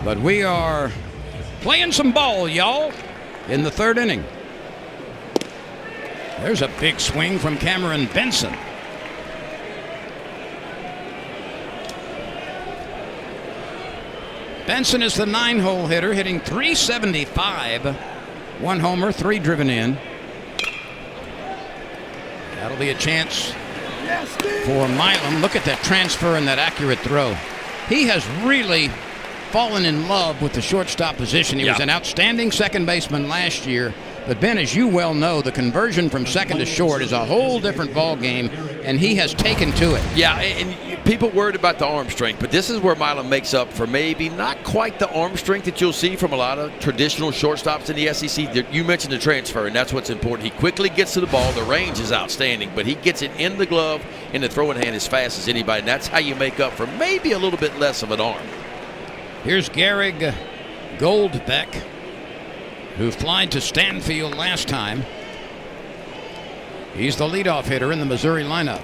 But we are playing some ball, y'all, in the third inning. There's a big swing from Cameron Benson. Benson is the 9-hole hitter, hitting .375. 1 homer, 3 driven in. That'll be a chance for Milam. Look at that transfer and that accurate throw. He has really fallen in love with the shortstop position. He was an outstanding second baseman last year. But, Ben, as you well know, the conversion from second to short is a whole different ball game, and he has taken to it. Yeah, and people worried about the arm strength, but this is where Milam makes up for maybe not quite the arm strength that you'll see from a lot of traditional shortstops in the SEC. You mentioned the transfer, and that's what's important. He quickly gets to the ball. The range is outstanding, but he gets it in the glove, in the throwing hand as fast as anybody, and that's how you make up for maybe a little bit less of an arm. Here's Gehrig Goldbeck, who flied to Stanfield last time. He's the leadoff hitter in the Missouri lineup.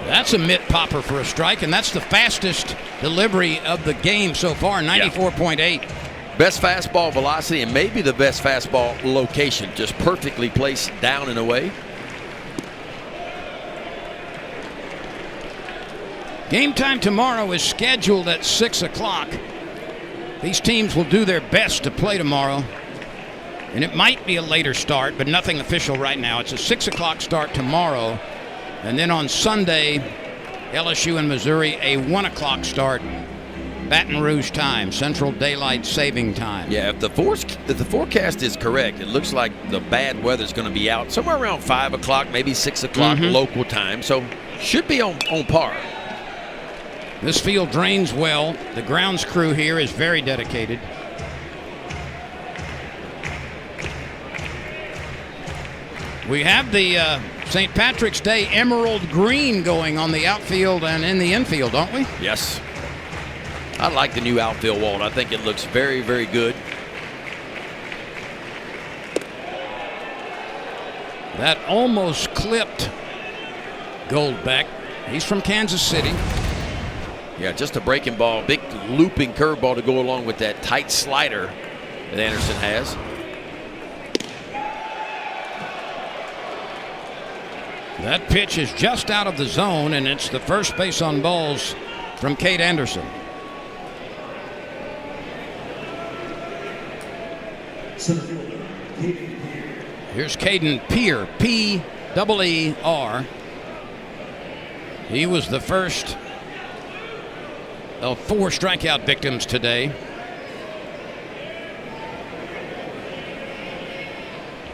That's a mitt popper for a strike, and that's the fastest delivery of the game so far, 94.8. Best fastball velocity and maybe the best fastball location, just perfectly placed down and away. Game time tomorrow is scheduled at 6 o'clock. These teams will do their best to play tomorrow, and it might be a later start, but nothing official right now. It's a 6 o'clock start tomorrow, and then on Sunday, LSU and Missouri, a 1 o'clock start. Baton Rouge time, Central Daylight Saving Time. Yeah, if the forecast is correct, it looks like the bad weather's going to be out somewhere around 5 o'clock, maybe 6 o'clock local time. So should be on par. This field drains well. The grounds crew here is very dedicated. We have the St. Patrick's Day Emerald Green going on the outfield and in the infield, don't we? Yes. I like the new outfield wall. I think it looks very, very good. That almost clipped Goldbeck. He's from Kansas City. Yeah, just a breaking ball. Big looping curveball to go along with that tight slider that Anderson has. That pitch is just out of the zone, and it's the first base on balls from Cade Anderson. Here's Caden Peer, P-E-E-R. He was the first of 4 strikeout victims today.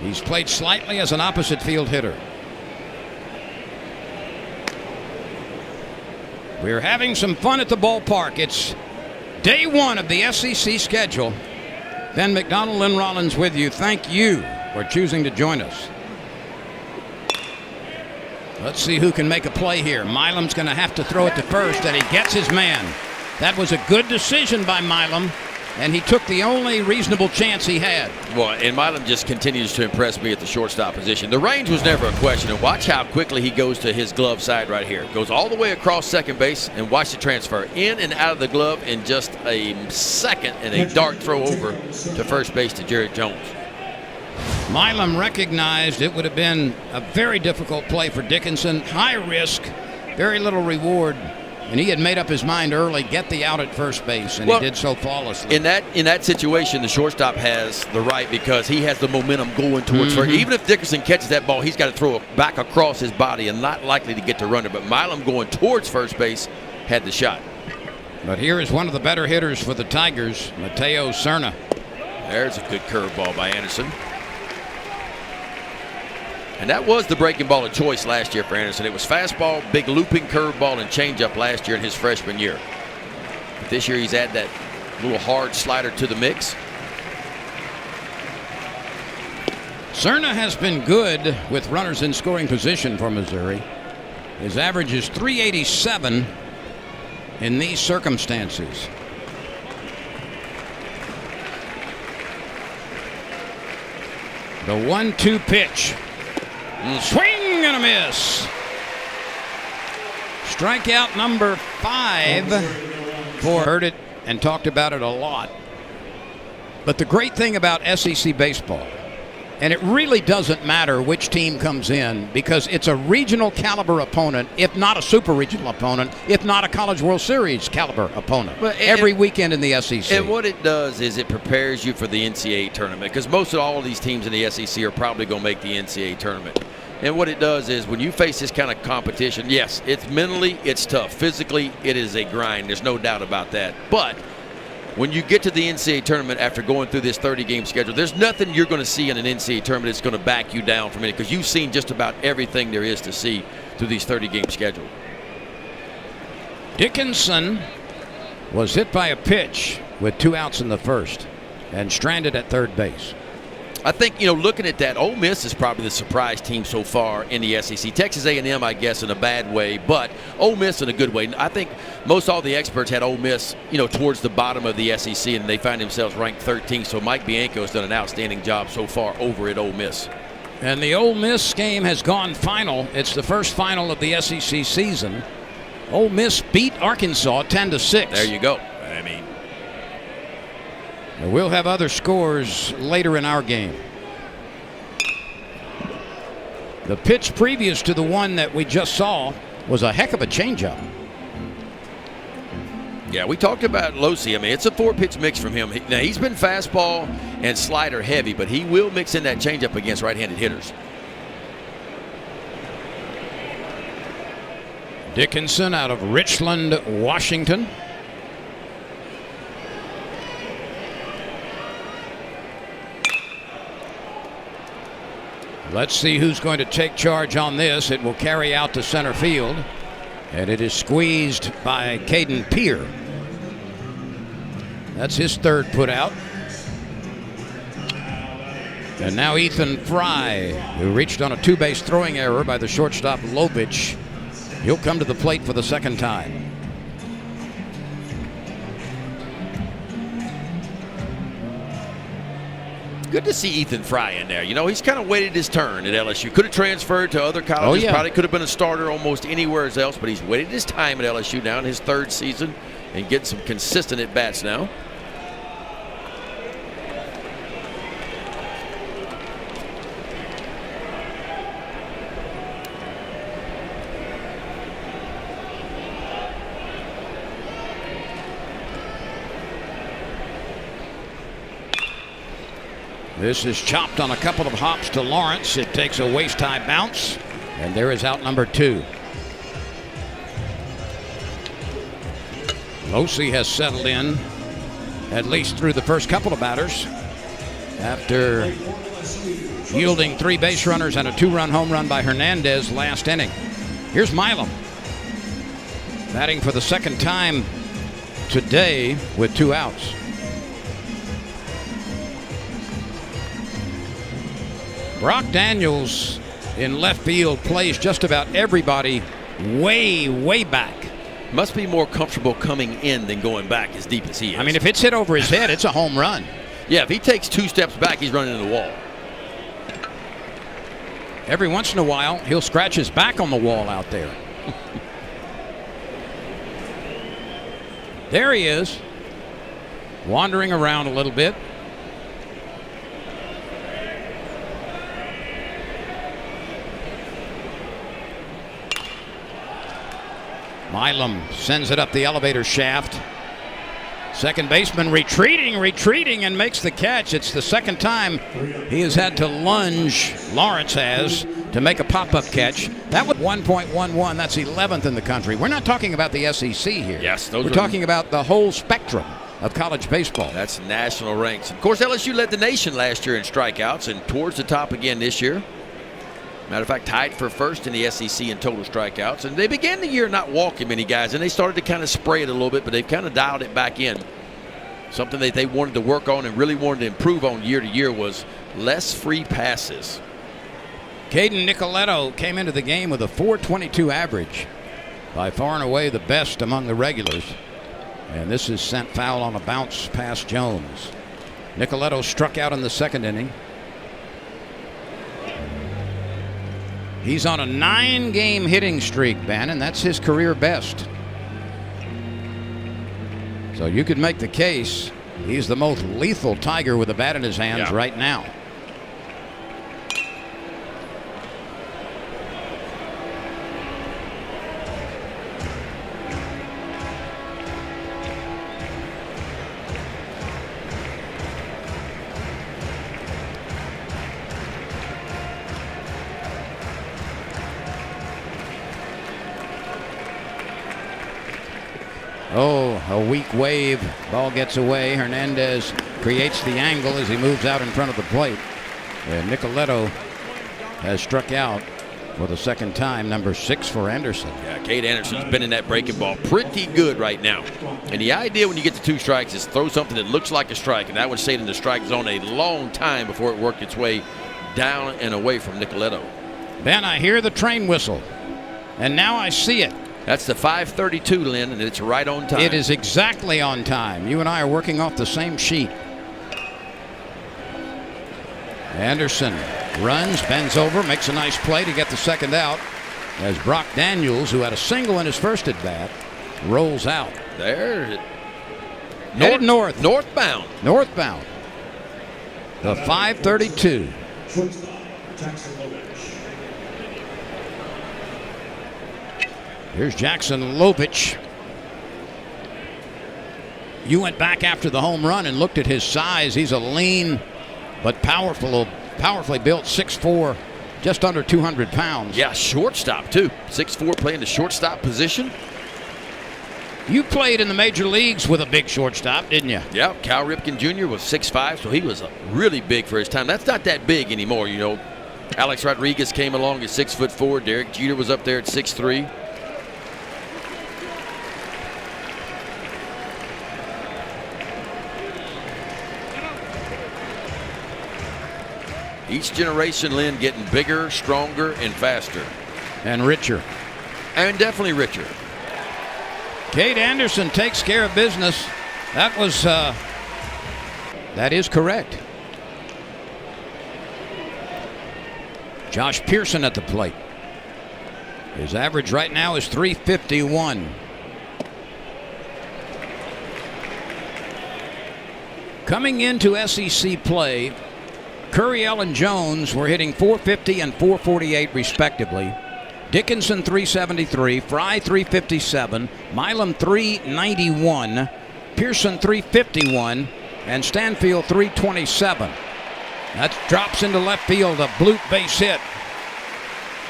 He's played slightly as an opposite field hitter. We're having some fun at the ballpark. It's day 1 of the SEC schedule. Ben McDonald, Lynn Rollins with you. Thank you for choosing to join us. Let's see who can make a play here. Milam's going to have to throw it to first, and he gets his man. That was a good decision by Milam, and he took the only reasonable chance he had. Well, and Milam just continues to impress me at the shortstop position. The range was never a question, and watch how quickly he goes to his glove side right here. Goes all the way across second base, and watch the transfer in and out of the glove in just a second, and a dart throw over to first base to Jared Jones. Milam recognized it would have been a very difficult play for Dickinson. High risk, very little reward. And he had made up his mind early, get the out at first base, and he did so flawlessly. In that situation, the shortstop has the right because he has the momentum going towards first. Even if Dickinson catches that ball, he's got to throw it back across his body and not likely to get to runner. But Milam going towards first base had the shot. But here is one of the better hitters for the Tigers, Mateo Cerna. There's a good curveball by Anderson. And that was the breaking ball of choice last year for Anderson. It was fastball, big looping curveball, and changeup last year in his freshman year. But this year he's added that little hard slider to the mix. Cerna has been good with runners in scoring position for Missouri. His average is .387 in these circumstances. The 1-2 pitch. Swing and a miss. Strikeout number 5 for. Heard it and talked about it a lot. But the great thing about SEC baseball, and it really doesn't matter which team comes in, because it's a regional caliber opponent, if not a super regional opponent, if not a College World Series caliber opponent, every weekend in the SEC. And what it does is it prepares you for the NCAA tournament, because most of all of these teams in the SEC are probably going to make the NCAA tournament. And what it does is when you face this kind of competition, yes, it's mentally, it's tough. Physically, it is a grind. There's no doubt about that. But when you get to the NCAA tournament after going through this 30-game schedule, there's nothing you're going to see in an NCAA tournament that's going to back you down from it, because you've seen just about everything there is to see through these 30-game schedule. Dickinson was hit by a pitch with 2 outs in the first and stranded at third base. I think, looking at that, Ole Miss is probably the surprise team so far in the SEC. Texas A&M, I guess, in a bad way, but Ole Miss in a good way. I think most all the experts had Ole Miss, towards the bottom of the SEC, and they find themselves ranked 13th. So Mike Bianco has done an outstanding job so far over at Ole Miss. And the Ole Miss game has gone final. It's the first final of the SEC season. Ole Miss beat Arkansas 10-6. There you go. We'll have other scores later in our game. The pitch previous to the one that we just saw was a heck of a changeup. Yeah, we talked about Losi. It's a 4-pitch mix from him. Now, he's been fastball and slider heavy, but he will mix in that changeup against right-handed hitters. Dickinson out of Richland, Washington. Let's see who's going to take charge on this. It will carry out to center field, and it is squeezed by Caden Peer. That's his third put out. And now Ethan Fry, who reached on a 2-base throwing error by the shortstop Lovich. He'll come to the plate for the second time. Good to see Ethan Fry in there. He's kind of waited his turn at LSU. Could have transferred to other colleges. Probably could have been a starter almost anywhere else, but he's waited his time at LSU now in his 3rd season and getting some consistent at-bats now. This is chopped on a couple of hops to Lawrence. It takes a waist-high bounce, and there is out number 2. Losi has settled in, at least through the first couple of batters, after yielding 3 base runners and a 2-run home run by Hernandez last inning. Here's Milam, batting for the second time today with 2 outs. Brock Daniels in left field plays just about everybody way back. Must be more comfortable coming in than going back as deep as he is. If it's hit over his head, it's a home run. Yeah, if he takes 2 steps back, he's running into the wall. Every once in a while, he'll scratch his back on the wall out there. There he is, wandering around a little bit. Milam sends it up the elevator shaft. Second baseman retreating, and makes the catch. It's the second time he has had to lunge, Lawrence has, to make a pop-up catch. That was 1.11. That's 11th in the country. We're not talking about the SEC here. Yes, we're talking about the whole spectrum of college baseball. That's national ranks. Of course, LSU led the nation last year in strikeouts and towards the top again this year. Matter of fact, tied for first in the SEC in total strikeouts. And they began the year not walking many guys, and they started to kind of spray it a little bit, but they've kind of dialed it back in. Something that they wanted to work on and really wanted to improve on year to year was less free passes. Caden Nicoletto came into the game with a .422 average. By far and away the best among the regulars. And this is sent foul on a bounce past Jones. Nicoletto struck out in the second inning. He's on a 9-game hitting streak, Ben, and that's his career best. So you could make the case he's the most lethal Tiger with a bat in his hands right now. Oh, a weak wave. Ball gets away. Hernandez creates the angle as he moves out in front of the plate. And Nicoletto has struck out for the second time, number 6 for Anderson. Yeah, Cade Anderson's been in that breaking ball pretty good right now. And the idea when you get to 2 strikes is throw something that looks like a strike. And that would stay in the strike zone a long time before it worked its way down and away from Nicoletto. Ben, I hear the train whistle. And now I see it. That's the 5:32, Lynn, and it's right on time. It is exactly on time. You and I are working off the same sheet. Anderson runs, bends over, makes a nice play to get the second out as Brock Daniels, who had a single in his first at bat, rolls out. There. Headed north. Northbound. Northbound. The 5:32. Here's Jackson Lovich. You went back after the home run and looked at his size. He's a lean but powerfully built 6'4", just under 200 pounds. Yeah, shortstop too. 6'4", playing the shortstop position. You played in the major leagues with a big shortstop, didn't you? Yeah, Cal Ripken Jr. was 6'5", so he was really big for his time. That's not that big anymore, you know. Alex Rodriguez came along at 6'4". Derek Jeter was up there at 6'3". Each generation, Lynn, getting bigger, stronger, and faster. And richer. And definitely richer. Cade Anderson takes care of business. That is correct. Josh Pearson at the plate. His average right now is .351. Coming into SEC play, Curriell and Jones were hitting .450 and .448 respectively. Dickinson .373, Fry .357, Milam .391, Pearson .351, and Stanfield .327. That drops into left field, a bloop base hit.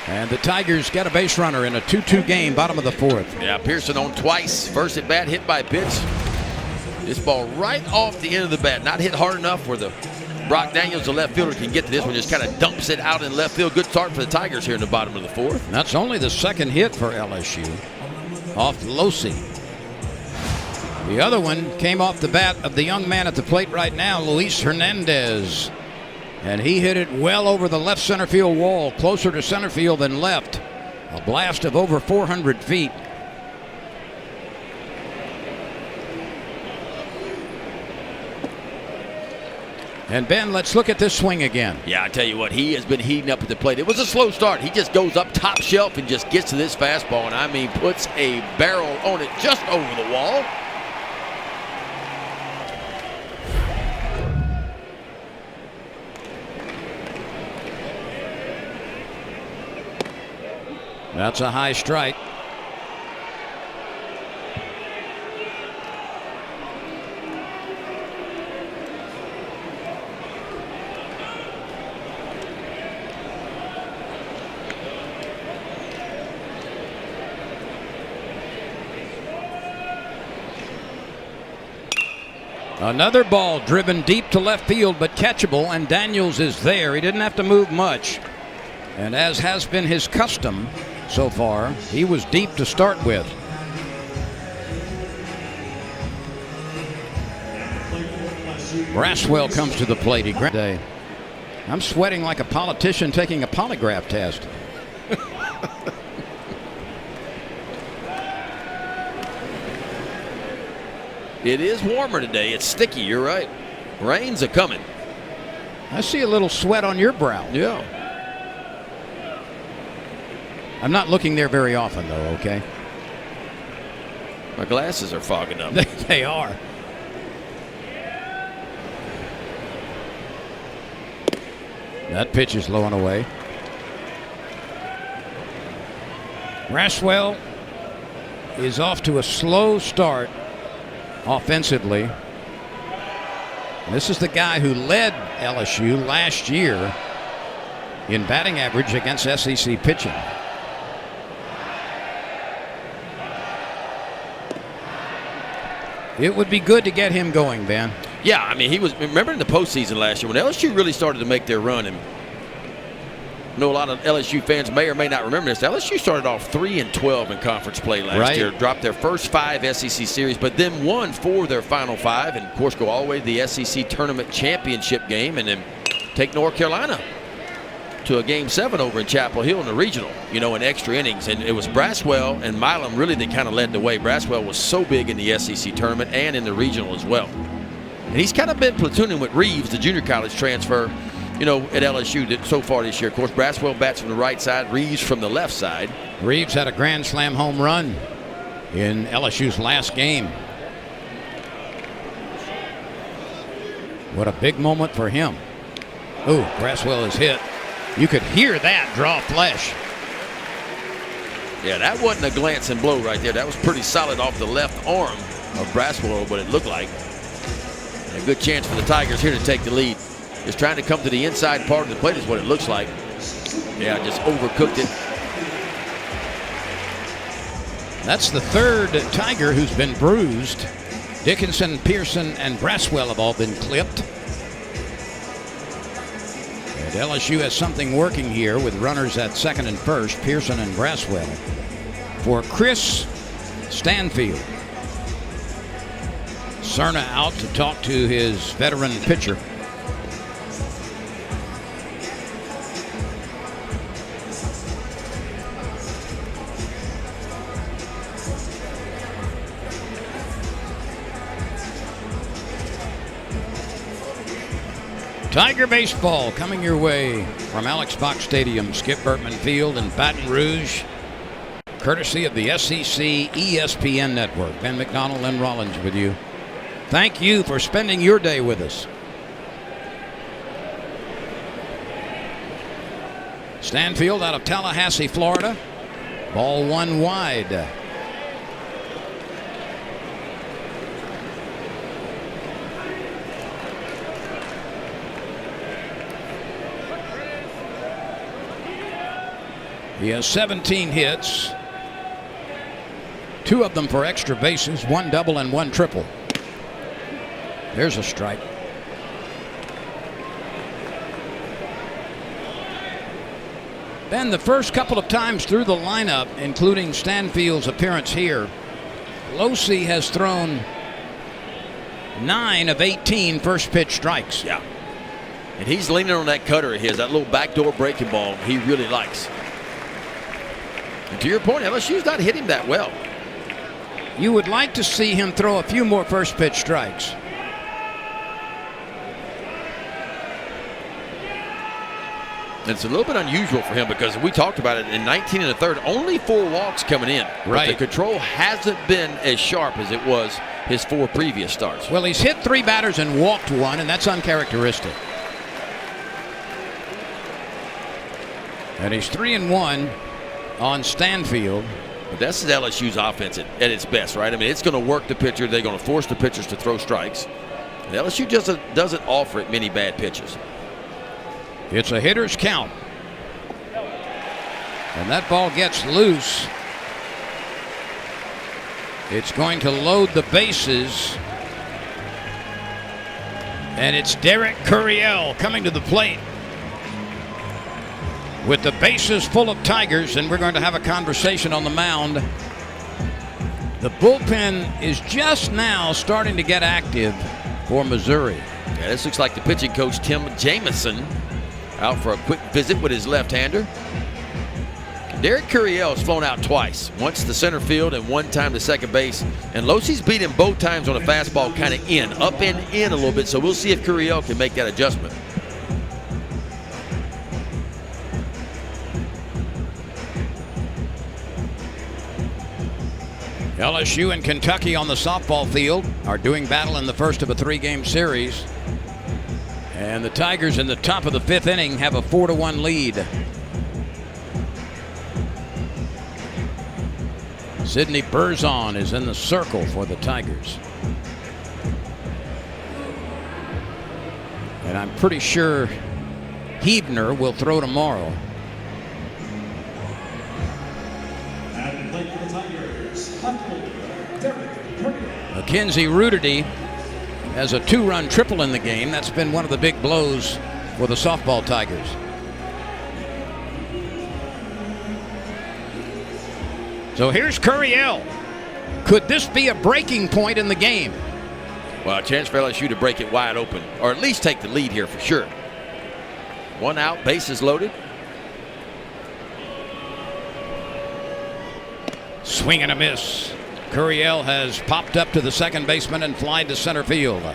And the Tigers get a base runner in a 2-2 game, bottom of the 4th. Yeah, Pearson on twice. First at bat, hit by pitch. This ball right off the end of the bat. Not hit hard enough where the Brock Daniels, the left fielder, can get to this one. Just kind of dumps it out in left field. Good start for the Tigers here in the bottom of the 4th. That's only the second hit for LSU off Losi. The other one came off the bat of the young man at the plate right now, Luis Hernandez. And he hit it well over the left center field wall, closer to center field than left. A blast of over 400 feet. And Ben, let's look at this swing again. Yeah, I tell you what, he has been heating up at the plate. It was a slow start. He just goes up top shelf and just gets to this fastball, and I mean puts a barrel on it just over the wall. That's a high strike. Another ball driven deep to left field, but catchable, and Daniels is there. He didn't have to move much. And as has been his custom so far, he was deep to start with. Braswell comes to the plate. I'm sweating like a politician taking a polygraph test. It is warmer today. It's sticky. You're right. Rain's a-coming. I see a little sweat on your brow. Yeah. I'm not looking there very often, though, okay? My glasses are fogging up. They are. That pitch is low and away. Braswell is off to a slow start offensively. This is the guy who led LSU last year in batting average against SEC pitching. It would be good to get him going, Ben. Yeah, I mean, he was. Remember in the postseason last year when LSU really started to make their run, and I know a lot of LSU fans may or may not remember this. LSU started off 3-12 in conference play last year, dropped their first 5 SEC series, but then won 4 of their final 5, and of course go all the way to the SEC tournament championship game, and then take North Carolina to a Game 7 over in Chapel Hill in the regional, in extra innings. And it was Braswell and Milam really that kind of led the way. Braswell was so big in the SEC tournament and in the regional as well. And he's kind of been platooning with Reeves, the junior college transfer, at LSU so far this year. Of course, Braswell bats from the right side, Reeves from the left side. Reeves had a grand slam home run in LSU's last game. What a big moment for him. Oh, Braswell is hit. You could hear that draw flesh. Yeah, that wasn't a glancing blow right there. That was pretty solid off the left arm of Braswell, what it looked like. And a good chance for the Tigers here to take the lead. Just trying to come to the inside part of the plate is what it looks like. Yeah, just overcooked it. That's the third Tiger who's been bruised. Dickinson, Pearson, and Braswell have all been clipped. And LSU has something working here with runners at second and first, Pearson and Braswell. For Chris Stanfield. Cerna out to talk to his veteran pitcher. Tiger baseball coming your way from Alex Box Stadium, Skip Bertman Field in Baton Rouge, courtesy of the SEC ESPN Network. Ben McDonald, Lynn Rollins with you. Thank you for spending your day with us. Stanfield out of Tallahassee, Florida. Ball 1 wide. He has 17 hits, 2 of them for extra bases, 1 double and 1 triple. There's a strike. Then the first couple of times through the lineup, including Stanfield's appearance here, Losey has thrown 9 of 18 first pitch strikes. Yeah. And he's leaning on that cutter of his, that little backdoor breaking ball he really likes. And to your point, LSU's not hit him that well. You would like to see him throw a few more first pitch strikes. And it's a little bit unusual for him because we talked about it in 19 1/3, only 4 walks coming in. Right. But the control hasn't been as sharp as it was his 4 previous starts. Well, he's hit 3 batters and walked 1, and that's uncharacteristic. And he's 3-1 on Stanfield. But that's LSU's offense at its best, right? I mean, it's going to work the pitcher. They're going to force the pitchers to throw strikes. And LSU doesn't offer it many bad pitches. It's a hitter's count. And that ball gets loose. It's going to load the bases. And it's Derek Curiel coming to the plate. With the bases full of Tigers, and we're going to have a conversation on the mound. The bullpen is just now starting to get active for Missouri. Yeah, this looks like the pitching coach, Tim Jamison, out for a quick visit with his left-hander. Derek Curiel has flown out twice, once to center field and 1 time to second base. And Losey's beat him both times on a fastball kind of up and in a little bit. So we'll see if Curiel can make that adjustment. LSU and Kentucky on the softball field are doing battle in the first of a 3-game series. And the Tigers in the top of the 5th inning have a 4-1 lead. Sidney Berzon is in the circle for the Tigers. And I'm pretty sure Hebner will throw tomorrow. Mackenzie Rudity has a 2-run triple in the game. That's been one of the big blows for the softball Tigers. So here's Curiel. Could this be a breaking point in the game? Well, a chance for LSU to break it wide open, or at least take the lead here for sure. 1 out, bases loaded. Swing and a miss. Curiel has popped up to the second baseman and flied to center field. There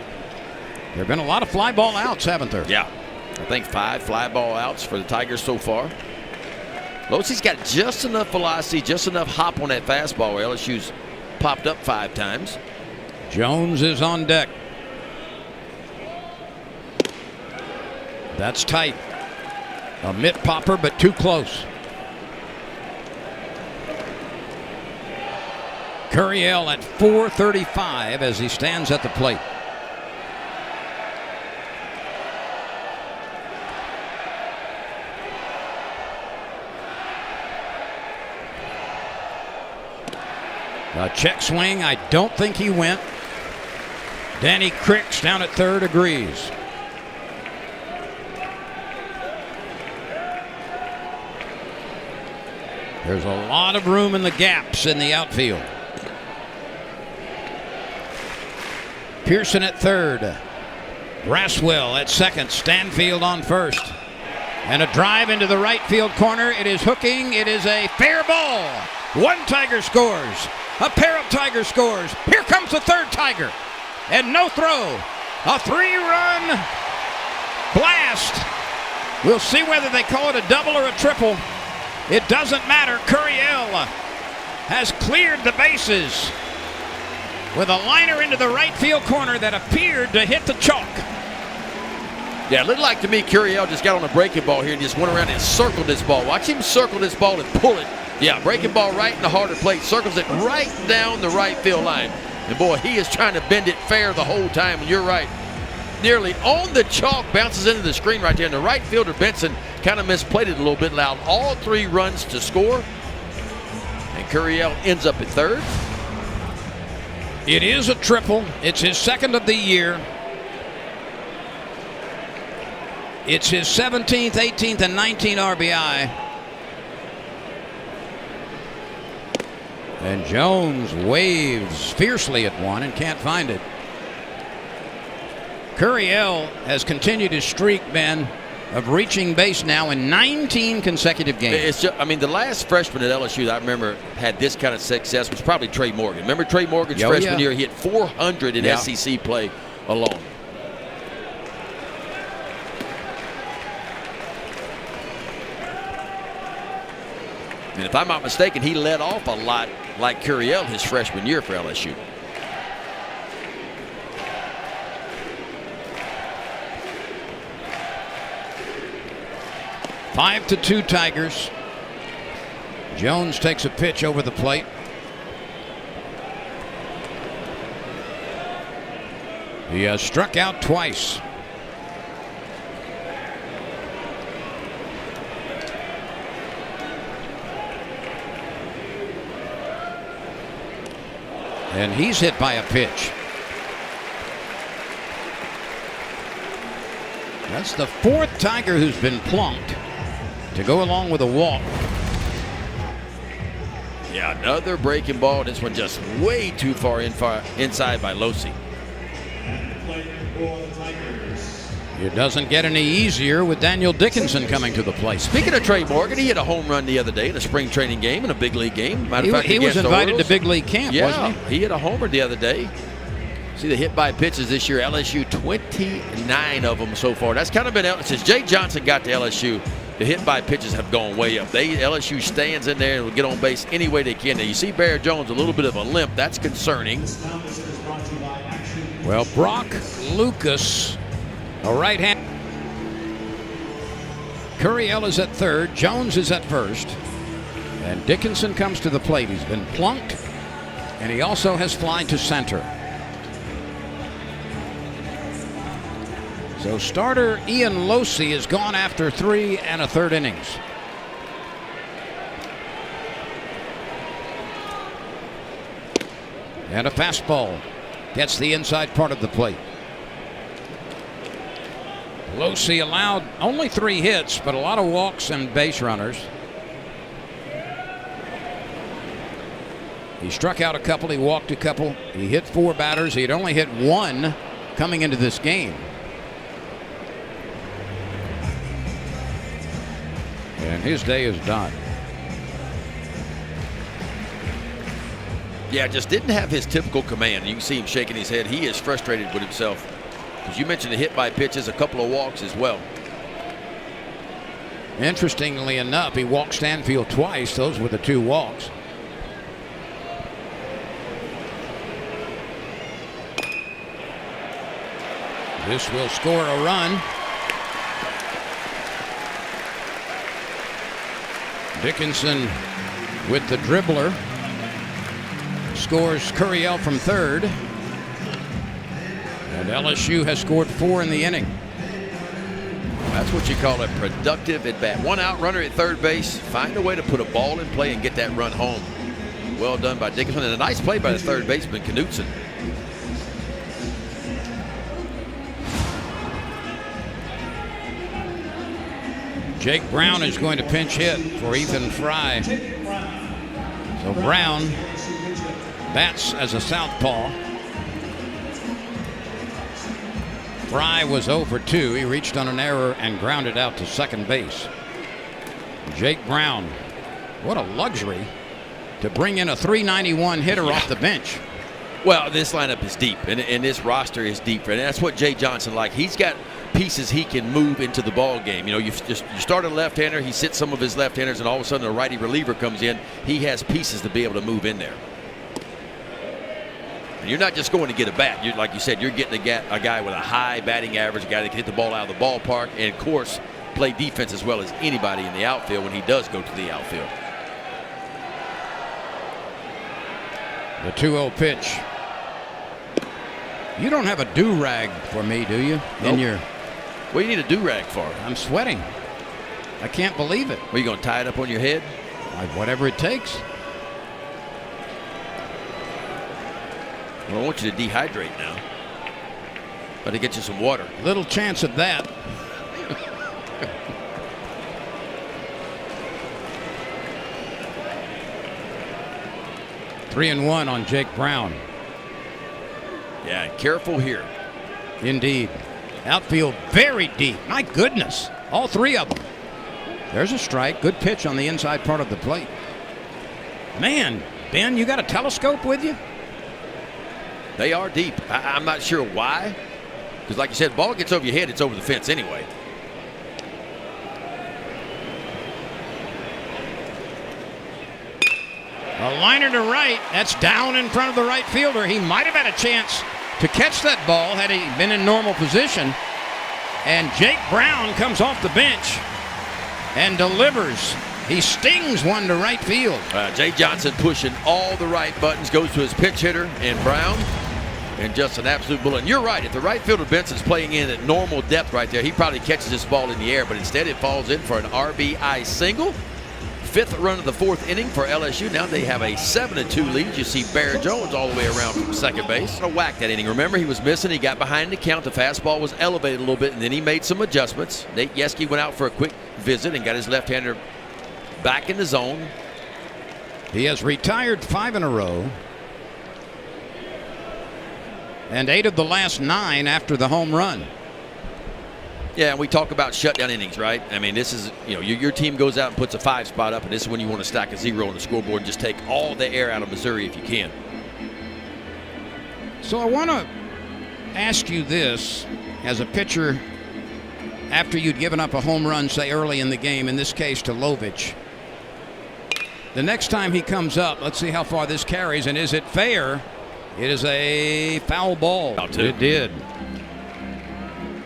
have been a lot of fly ball outs, haven't there? Yeah, I think 5 fly ball outs for the Tigers so far. Losey's got just enough velocity, just enough hop on that fastball where LSU's popped up 5 times. Jones is on deck. That's tight. A mitt popper, but too close. Curiel at .435 as he stands at the plate. A check swing. I don't think he went. Danny Cricks down at third agrees. There's a lot of room in the gaps in the outfield. Pearson at third. Braswell at second. Stanfield on first. And a drive into the right field corner. It is hooking. It is a fair ball. 1 Tiger scores. A pair of Tigers scores. Here comes the 3rd Tiger. And no throw. A 3-run blast. We'll see whether they call it a double or a triple. It doesn't matter. Curiel has cleared the bases with a liner into the right field corner that appeared to hit the chalk. Yeah, it looked like to me Curiel just got on a breaking ball here and just went around and circled this ball. Watch him circle this ball and pull it. Yeah, breaking ball right in the heart of the plate. Circles it right down the right field line. And boy, he is trying to bend it fair the whole time. And you're right. Nearly on the chalk, bounces into the screen right there. And the right fielder, Benson, kind of misplayed it a little bit, allowed all 3 runs to score. And Curiel ends up at third. It is a triple. It's his 2nd of the year. It's his 17th, 18th, and 19th RBI. And Jones waves fiercely at one and can't find it. Curiel has continued his streak, Ben, of reaching base now in 19 consecutive games. It's just, I mean, the last freshman at LSU that I remember had this kind of success was probably Trey Morgan. Remember Trey Morgan's freshman year? He hit 400 in SEC play alone. And if I'm not mistaken, he led off a lot like Curiel his freshman year for LSU. Five to 2 Tigers. Jones takes a pitch over the plate. He has struck out twice. And he's hit by a pitch. That's the 4th Tiger who's been plunked to go along with a walk. Yeah, another breaking ball. This one just way too far inside by Losey. It doesn't get any easier with Daniel Dickinson coming to the plate. Speaking of Trey Morgan, he hit a home run the other day in a spring training game, in a big league game. Matter of fact, he was invited to big league camp, wasn't he? He hit a homer the other day. See the hit by pitches this year, LSU, 29 of them so far. That's kind of been, since Jay Johnson got to LSU, the hit by pitches have gone way up. LSU stands in there and will get on base any way they can. Now you see Barrett Jones a little bit of a limp. That's concerning. Well, Brock Lucas, a right hand. Curiel is at third. Jones is at first. And Dickinson comes to the plate. He's been plunked, and he also has flied to center. So starter Ian Losey has gone after 3 1/3 innings. And a fastball gets the inside part of the plate. Losey allowed only 3 hits, but a lot of walks and base runners. He struck out a couple, he walked a couple, he hit 4 batters. He had only hit 1 coming into this game. And his day is done. Yeah, just didn't have his typical command. You can see him shaking his head. He is frustrated with himself. As you mentioned, the hit by pitches, a couple of walks as well. Interestingly enough, he walked Stanfield twice. Those were the 2 walks. This will score a run. Dickinson with the dribbler scores Curiel from third. And LSU has scored 4 in the inning. That's what you call a productive at bat. 1 out runner at third base. Find a way to put a ball in play and get that run home. Well done by Dickinson, and a nice play by the third baseman, Knutson. Jake Brown is going to pinch hit for Ethan Fry. So Brown bats as a southpaw. Fry was 0 for 2. He reached on an error and grounded out to second base. Jake Brown, what a luxury to bring in a .391 hitter off the bench. Well, this lineup is deep, and this roster is deep, and that's what Jay Johnson like. He's got pieces he can move into the ball game. You know, you start a left-hander, he sits some of his left-handers, and all of a sudden a righty reliever comes in. He has pieces to be able to move in there. And you're not just going to get a bat. Like you said, you're getting a guy with a high batting average, a guy that can hit the ball out of the ballpark, and of course play defense as well as anybody in the outfield when he does go to the outfield. The 2-0 pitch. You don't have a do-rag for me, do you? Nope. In your... What do you need a do-rag for? I'm sweating. I can't believe it. Are you going to tie it up on your head? Whatever it takes. Well, I want you to dehydrate now. Better get you some water. Little chance of that. Three and one on Jake Brown. Yeah, careful here. Indeed. Outfield very deep. My goodness. All 3 of them. There's a strike. Good pitch on the inside part of the plate. Man, Ben, you got a telescope with you? They are deep. I'm not sure why. Because like you said, ball gets over your head, it's over the fence anyway. A liner to right. That's down in front of the right fielder. He might have had a chance to catch that ball had he been in normal position. And Jake Brown comes off the bench and delivers. He stings one to right field. Jay Johnson pushing all the right buttons, goes to his pinch hitter, and Brown, and just an absolute bullet. And you're right, if the right fielder Benson's playing in at normal depth right there, he probably catches this ball in the air, but instead it falls in for an RBI single. 5th run of the 4th inning for LSU. Now they have a 7-2 lead. You see Barrett Jones all the way around from second base. A whack that inning. Remember, he was missing. He got behind the count. The fastball was elevated a little bit, and then he made some adjustments. Nate Yeske went out for a quick visit and got his left-hander back in the zone. He has retired 5 in a row. And 8 of the last 9 after the home run. Yeah, and we talk about shutdown innings, right? I mean, this is, you know, your team goes out and puts a 5 spot up, and this is when you want to stack a 0 on the scoreboard and just take all the air out of Missouri if you can. So I want to ask you this as a pitcher after you'd given up a home run, say early in the game, in this case to Lovich. The next time he comes up, let's see how far this carries, and is it fair? It is a foul ball. It did.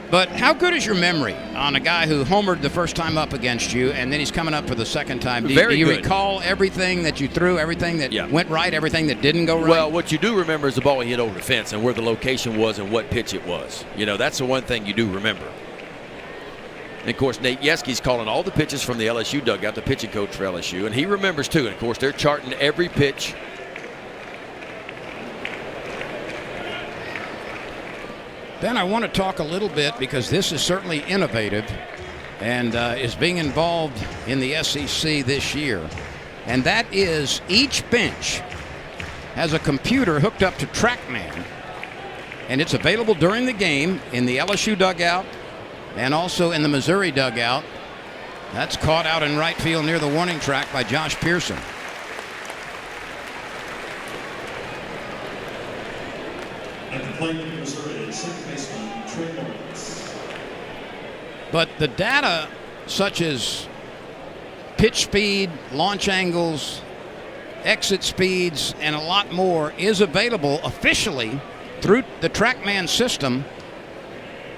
But how good is your memory on a guy who homered the first time up against you, and then he's coming up for the second time? Do you recall everything that you threw, everything that went right, everything that didn't go right? Well, what you do remember is the ball he hit over the fence and where the location was and what pitch it was. You know, that's the one thing you do remember. And, of course, Nate Yeski's calling all the pitches from the LSU dugout, the pitching coach for LSU, and he remembers, too. And, of course, they're charting every pitch. Then I want to talk a little bit, because this is certainly innovative and is being involved in the SEC this year. And that is each bench has a computer hooked up to TrackMan, and it's available during the game in the LSU dugout and also in the Missouri dugout. That's caught out in right field near the warning track by Josh Pearson. At the plate in Missouri, second baseman Trey Lawrence. But the data, such as pitch speed, launch angles, exit speeds, and a lot more, is available officially through the TrackMan system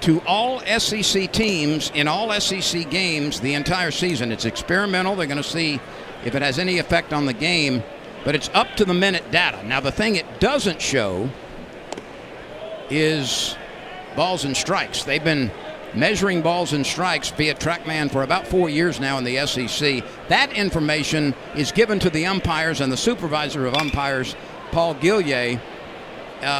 to all SEC teams in all SEC games the entire season. It's experimental. They're going to see if it has any effect on the game, but it's up to the minute data. Now, the thing it doesn't show is balls and strikes. They've been measuring balls and strikes via TrackMan for about 4 years now in the SEC. That information is given to the umpires and the supervisor of umpires, Paul Gillier,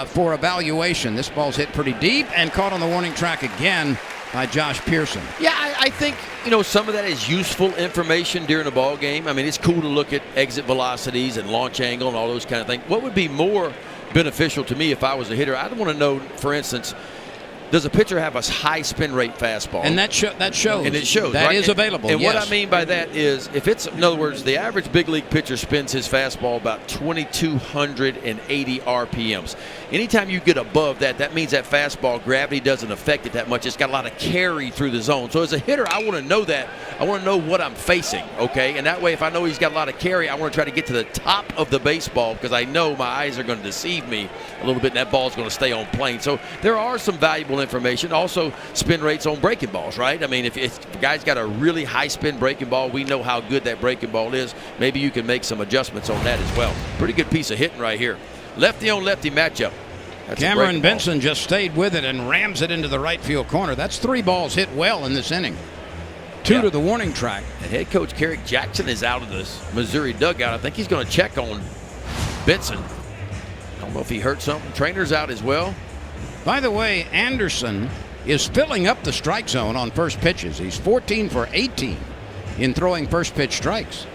for evaluation. This ball's hit pretty deep and caught on the warning track again by Josh Pearson. Yeah, I think, you know, some of that is useful information during a ball game. I mean, it's cool to look at exit velocities and launch angle and all those kind of things. What would be more beneficial to me if I was a hitter? I'd want to know, for instance, does a pitcher have a high spin rate fastball? And that shows. And it shows. That right? is available. And yes. what I mean by that is, if it's, in other words, the average big league pitcher spins his fastball about 2,280 RPMs. Anytime you get above that, that means that fastball gravity doesn't affect it that much. It's got a lot of carry through the zone. So as a hitter, I want to know that. I want to know what I'm facing, okay? And that way, if I know he's got a lot of carry, I want to try to get to the top of the baseball, because I know my eyes are going to deceive me a little bit, and that ball's going to stay on plane. So there are some valuable information. Also, spin rates on breaking balls, right? I mean, if a guy's got a really high spin breaking ball, we know how good that breaking ball is. Maybe you can make some adjustments on that as well. Pretty good piece of hitting right here. Lefty on lefty matchup. That's Cameron Benson just stayed with it and rams it into the right field corner. That's 3 balls hit well in this inning. 2 to the warning track. And head coach Carrick Jackson is out of the Missouri dugout. I think he's going to check on Benson. I don't know if he hurt something. Trainer's out as well. By the way, Anderson is filling up the strike zone on first pitches. He's 14 for 18 in throwing first pitch strikes,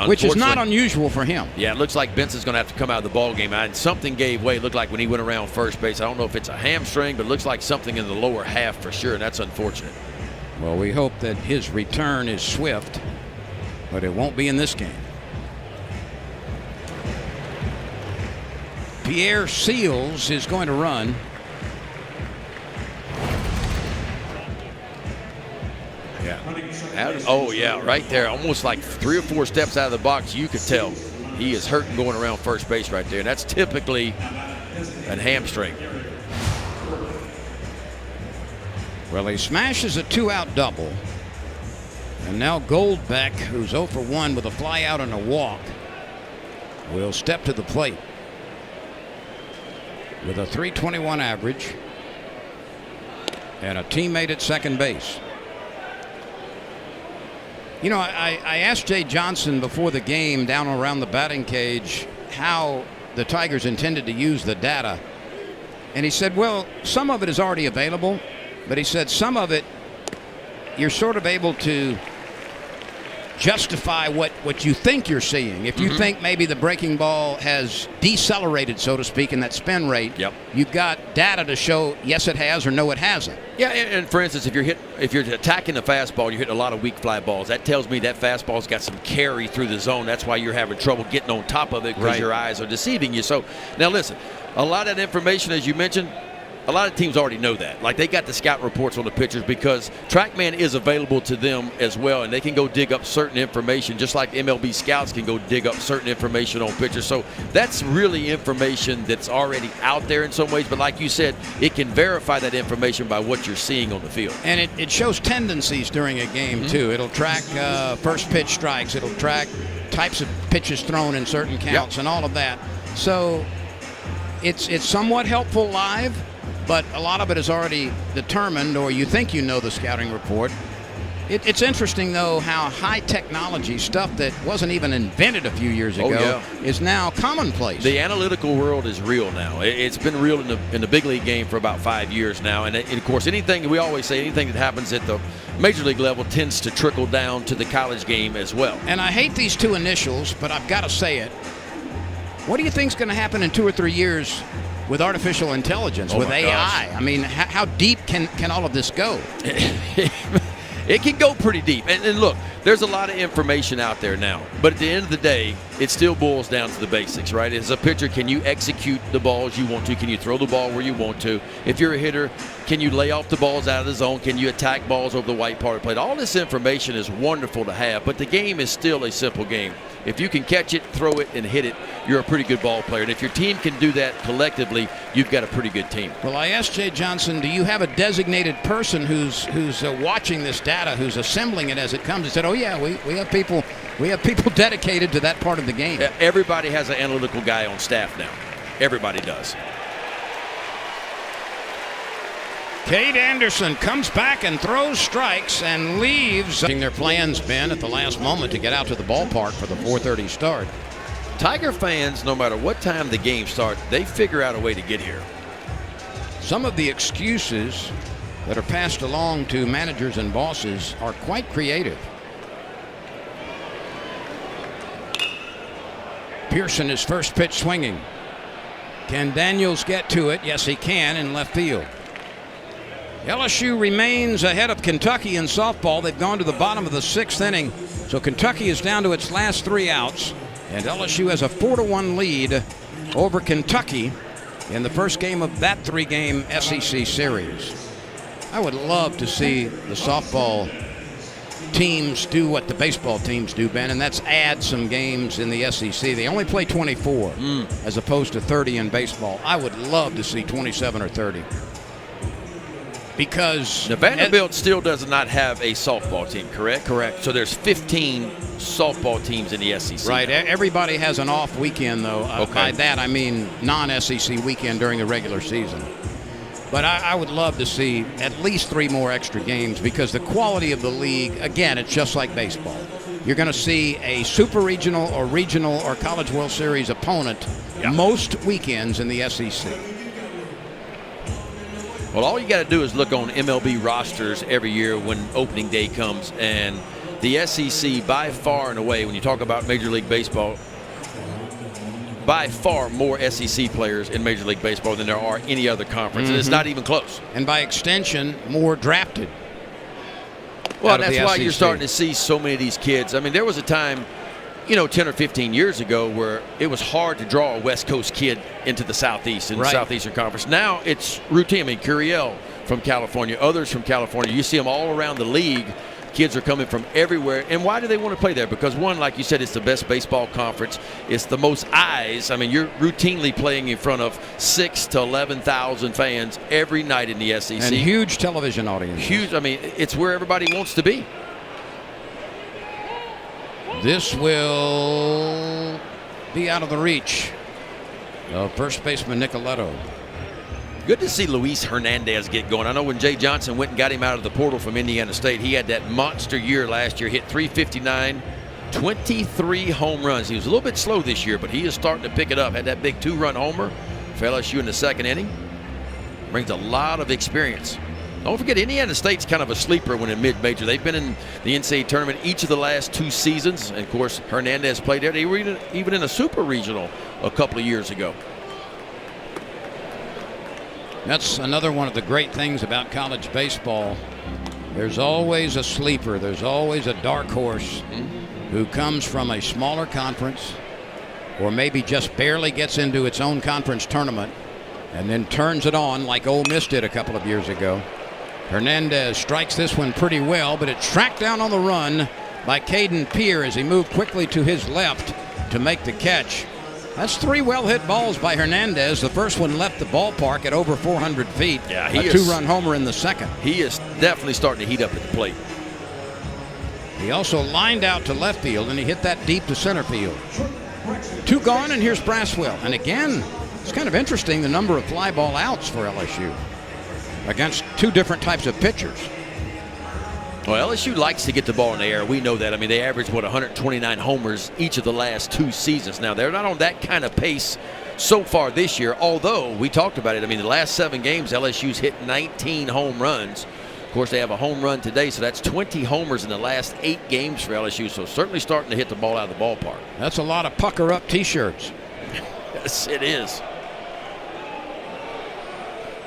which is not unusual for him. Yeah, it looks like Benson's going to have to come out of the ball game. And something gave way. It looked like when he went around first base. I don't know if it's a hamstring, but it looks like something in the lower half for sure, and that's unfortunate. Well, we hope that his return is swift, but it won't be in this game. Pierre Seals is going to run. Oh, yeah, right there. Almost like 3 or 4 steps out of the box. You could tell he is hurting going around first base right there. And that's typically a hamstring. Well, he smashes a 2-out double. And now Goldbeck, who's 0 for 1 with a fly out and a walk, will step to the plate with a .321 average and a teammate at second base. You know, I asked Jay Johnson before the game down around the batting cage how the Tigers intended to use the data. And he said, well, some of it is already available, but he said some of it you're sort of able to justify what you think you're seeing. If you think maybe the breaking ball has decelerated, so to speak, in that spin rate, you've got data to show yes it has or no it hasn't. Yeah, and for instance, if you're attacking the fastball, you're hitting a lot of weak fly balls. That tells me that fastball's got some carry through the zone. That's why you're having trouble getting on top of it, because your eyes are deceiving you. So now listen, a lot of that information, as you mentioned, a lot of teams already know that. Like, they got the scout reports on the pitchers because TrackMan is available to them as well, and they can go dig up certain information just like MLB scouts can go dig up certain information on pitchers. So that's really information that's already out there in some ways, but like you said, it can verify that information by what you're seeing on the field. And it shows tendencies during a game, too. It'll track first pitch strikes. It'll track types of pitches thrown in certain counts and all of that. So it's somewhat helpful live, but a lot of it is already determined, or you think you know the scouting report. It's interesting, though, how high technology stuff that wasn't even invented a few years ago is now commonplace. The analytical world is real now. It's been real in the big league game for about 5 years now. And of course, we always say anything that happens at the major league level tends to trickle down to the college game as well. And I hate these two initials, but I've got to say it. What do you think is going to happen in 2 or 3 years with artificial intelligence, with AI? Gosh. I mean, how deep can all of this go? It can go pretty deep. And look, there's a lot of information out there now. But at the end of the day, it still boils down to the basics, right? As a pitcher, can you execute the balls you want to? Can you throw the ball where you want to? If you're a hitter, can you lay off the balls out of the zone? Can you attack balls over the white part of the plate? All this information is wonderful to have, but the game is still a simple game. If you can catch it, throw it, and hit it, you're a pretty good ball player. And if your team can do that collectively, you've got a pretty good team. Well, I asked Jay Johnson, do you have a designated person who's watching this data, who's assembling it as it comes? He said, oh yeah, we have people dedicated to that part of the game. Everybody has an analytical guy on staff now. Everybody does. Cade Anderson comes back and throws strikes and leaves. Their plans, Ben, at the last moment to get out to the ballpark for the 4:30 start. Tiger fans, no matter what time the game starts, they figure out a way to get here. Some of the excuses that are passed along to managers and bosses are quite creative. Pearson, his first pitch swinging. Can Daniels get to it? Yes, he can, in left field. LSU remains ahead of Kentucky in softball. They've gone to the bottom of the 6th inning, so Kentucky is down to its last 3 outs, and LSU has a 4-1 lead over Kentucky in the first game of that 3-game SEC series. I would love to see the softball teams do what the baseball teams do, Ben, and that's add some games in the SEC. They only play 24 as opposed to 30 in baseball. I would love to see 27 or 30. Because now, Vanderbilt still does not have a softball team, correct? Correct. So there's 15 softball teams in the SEC. Right. Now. Everybody has an off weekend, though. Okay. By that, I mean non-SEC weekend during the regular season. But I would love to see at least 3 more extra games because the quality of the league, again, it's just like baseball. You're going to see a super regional or College World Series opponent most weekends in the SEC. Well, all you got to do is look on MLB rosters every year when opening day comes, and the SEC by far and away, when you talk about Major League Baseball, by far more SEC players in Major League Baseball than there are any other conference, and it's not even close. And by extension, more drafted. Well, that's why you're starting to see so many of these kids. I mean, there was a time, 10 or 15 years ago where it was hard to draw a West Coast kid into the Southeast and the Southeastern Conference. Now it's routine. I mean, Curiel from California, others from California. You see them all around the league. Kids are coming from everywhere. And why do they want to play there? Because, one, like you said, it's the best baseball conference. It's the most eyes. I mean, you're routinely playing in front of 6,000 to 11,000 fans every night in the SEC. And huge television audience. Huge. I mean, it's where everybody wants to be. This will be out of the reach of first baseman Nicoletto. Good to see Luis Hernandez get going. I know when Jay Johnson went and got him out of the portal from Indiana State, he had that monster year last year, hit 359, 23 home runs. He was a little bit slow this year, but he is starting to pick it up. Had that big 2-run homer for LSU in the 2nd inning. Brings a lot of experience. Don't forget, Indiana State's kind of a sleeper when in mid-major. They've been in the NCAA tournament each of the last 2 seasons. And, of course, Hernandez played there. They were even in a super regional a couple of years ago. That's another one of the great things about college baseball. There's always a sleeper. There's always a dark horse who comes from a smaller conference or maybe just barely gets into its own conference tournament and then turns it on like Ole Miss did a couple of years ago. Hernandez strikes this one pretty well, but it's tracked down on the run by Caden Peer as he moved quickly to his left to make the catch. That's 3 well-hit balls by Hernandez. The first one left the ballpark at over 400 feet. Yeah, a 2-run homer in the second. He is definitely starting to heat up at the plate. He also lined out to left field, and he hit that deep to center field. 2 gone, and here's Braswell. And again, it's kind of interesting the number of fly ball outs for LSU against 2 different types of pitchers. Well, LSU likes to get the ball in the air. We know that. I mean, they averaged, 129 homers each of the last 2 seasons. Now, they're not on that kind of pace so far this year, although we talked about it. I mean, the last 7 games, LSU's hit 19 home runs. Of course, they have a home run today, so that's 20 homers in the last 8 games for LSU, so certainly starting to hit the ball out of the ballpark. That's a lot of pucker-up T-shirts. Yes, it is.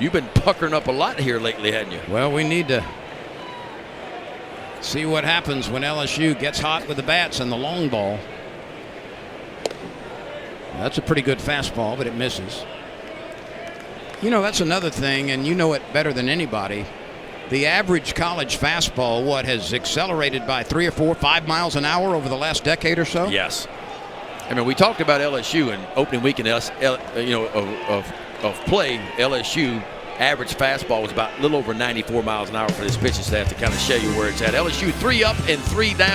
You've been puckering up a lot here lately, hadn't you? Well, we need to see what happens when LSU gets hot with the bats and the long ball. That's a pretty good fastball, but it misses. You know, that's another thing, and you know it better than anybody. The average college fastball, has accelerated by 3 or 4, 5 miles an hour over the last decade or so? Yes. I mean, we talked about LSU and opening weekend, of play. LSU average fastball was about a little over 94 miles an hour for this pitching staff to kind of show you where it's at. LSU 3 up and 3 down.